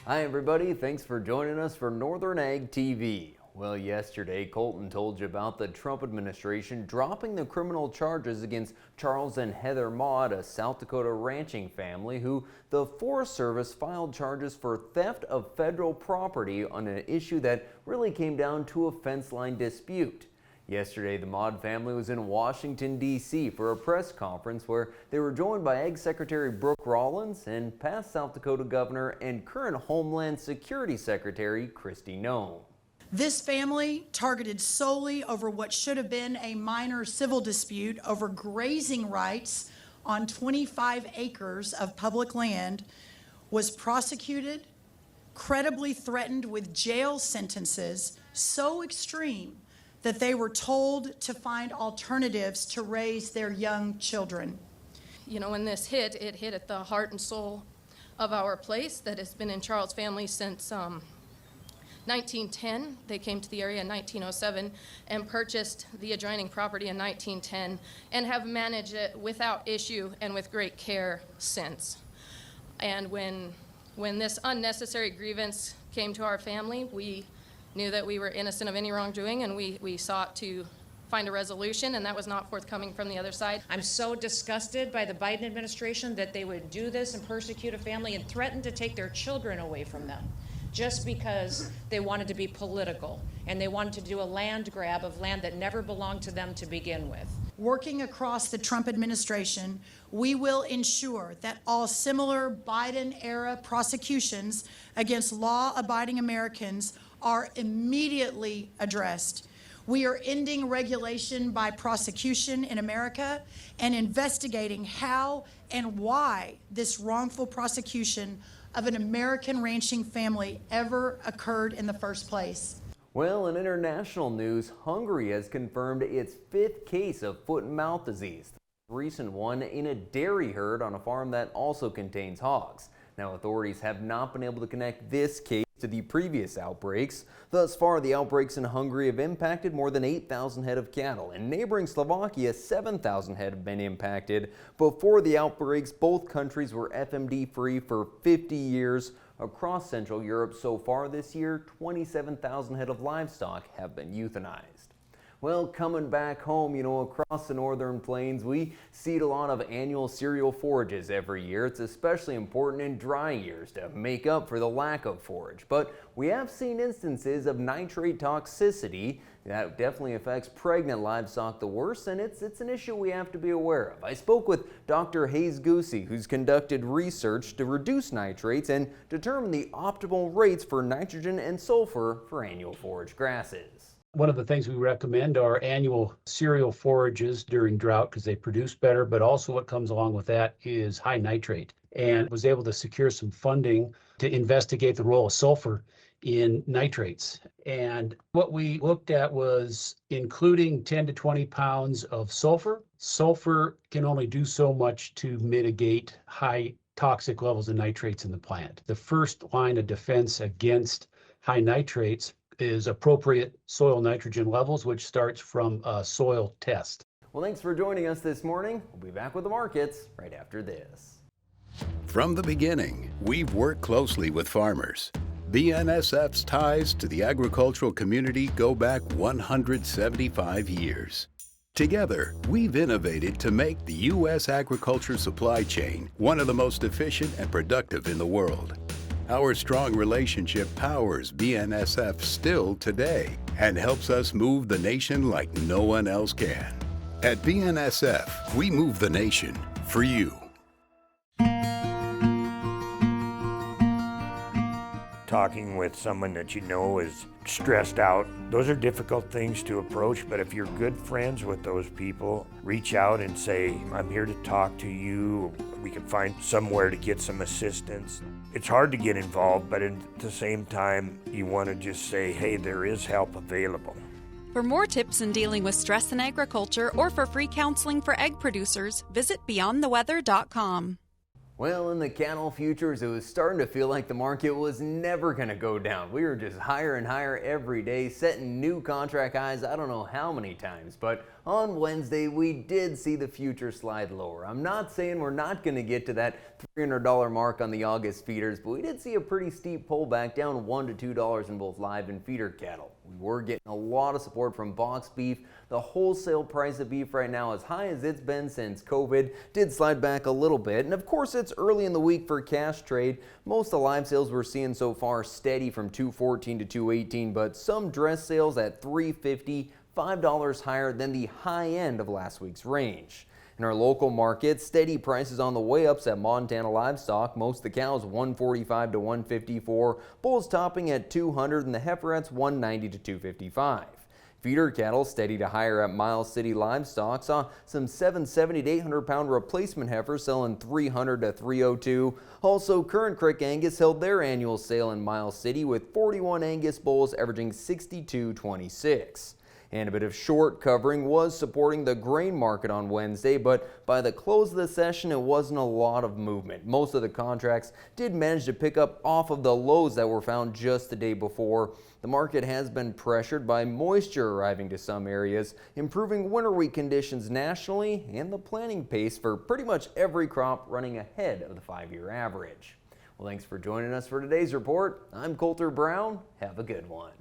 Hi everybody, thanks for joining us for Northern Ag TV. Well, yesterday Colton told you about the Trump administration dropping the criminal charges against Charles and Heather Maude, a South Dakota ranching family who the Forest Service filed charges for theft of federal property on an issue that really came down to a fence line dispute. Yesterday, the Maude family was in Washington, D.C. for a press conference where they were joined by Ag Secretary Brooke Rollins and past South Dakota Governor and current Homeland Security Secretary Kristi Noem. This family, targeted solely over what should have been a minor civil dispute over grazing rights on 25 acres of public land, was prosecuted, credibly threatened with jail sentences so extreme that they were told to find alternatives to raise their young children. You know, when this hit, it hit at the heart and soul of our place that has been in Charles' family since 1910. They came to the area in 1907 and purchased the adjoining property in 1910 and have managed it without issue and with great care since. And when this unnecessary grievance came to our family, we knew that we were innocent of any wrongdoing, and we sought to find a resolution, and that was not forthcoming from the other side. I'm so disgusted by the Biden administration that they would do this and persecute a family and threaten to take their children away from them just because they wanted to be political and they wanted to do a land grab of land that never belonged to them to begin with. Working across the Trump administration, we will ensure that all similar Biden-era prosecutions against law-abiding Americans are immediately addressed. We are ending regulation by prosecution in America and investigating how and why this wrongful prosecution of an American ranching family ever occurred in the first place. Well, in international news, Hungary has confirmed its 5th case of foot and mouth disease, the recent one in a dairy herd on a farm that also contains hogs. Now, authorities have not been able to connect this case to the previous outbreaks. Thus far, the outbreaks in Hungary have impacted more than 8,000 head of cattle. In neighboring Slovakia, 7,000 head have been impacted. Before the outbreaks, both countries were FMD-free for 50 years. Across Central Europe so far this year, 27,000 head of livestock have been euthanized. Well, coming back home, across the northern plains, we seed a lot of annual cereal forages every year. It's especially important in dry years to make up for the lack of forage. But we have seen instances of nitrate toxicity that definitely affects pregnant livestock the worst, and it's an issue we have to be aware of. I spoke with Dr. Hayes Goosey, who's conducted research to reduce nitrates and determine the optimal rates for nitrogen and sulfur for annual forage grasses. One of the things we recommend are annual cereal forages during drought because they produce better, but also what comes along with that is high nitrate. And was able to secure some funding to investigate the role of sulfur in nitrates. And what we looked at was including 10 to 20 pounds of sulfur. Sulfur can only do so much to mitigate high toxic levels of nitrates in the plant. The first line of defense against high nitrates is appropriate soil nitrogen levels, which starts from a soil test. Well, thanks for joining us this morning. We'll be back with the markets right after this. From the beginning, we've worked closely with farmers. BNSF's ties to the agricultural community go back 175 years. Together, we've innovated to make the U.S. agriculture supply chain one of the most efficient and productive in the world. Our strong relationship powers BNSF still today and helps us move the nation like no one else can. At BNSF, we move the nation for you. Talking with someone that you know is stressed out, those are difficult things to approach, but if you're good friends with those people, reach out and say, I'm here to talk to you. We can find somewhere to get some assistance. It's hard to get involved, but at the same time, you want to just say, hey, there is help available. For more tips in dealing with stress in agriculture or for free counseling for egg producers, visit beyondtheweather.com. Well, in the cattle futures, it was starting to feel like the market was never going to go down. We were just higher and higher every day, setting new contract highs I don't know how many times. But on Wednesday, we did see the future slide lower. I'm not saying we're not going to get to that $300 mark on the August feeders, but we did see a pretty steep pullback down $1 to $2 in both live and feeder cattle. We were getting a lot of support from box beef. The wholesale price of beef right now, as high as it's been since COVID, did slide back a little bit. And of course, it's early in the week for cash trade. Most of the live sales we're seeing so far steady from $214 to $218, but some dress sales at $350, $5 higher than the high end of last week's range. In our local market, steady prices on the way ups at Montana Livestock. Most of the cows $145 to $154, bulls topping at $200, and the heiferettes $190 to $255. Feeder cattle steady to higher at Miles City Livestock. Saw some 770 to 800 pound replacement heifers selling $300 to $302. Also, Current Creek Angus held their annual sale in Miles City with 41 Angus bulls averaging $62.26. And a bit of short covering was supporting the grain market on Wednesday, but by the close of the session, it wasn't a lot of movement. Most of the contracts did manage to pick up off of the lows that were found just the day before. The market has been pressured by moisture arriving to some areas, improving winter wheat conditions nationally, and the planting pace for pretty much every crop running ahead of the 5-year average. Well, thanks for joining us for today's report. I'm Coulter Brown. Have a good one.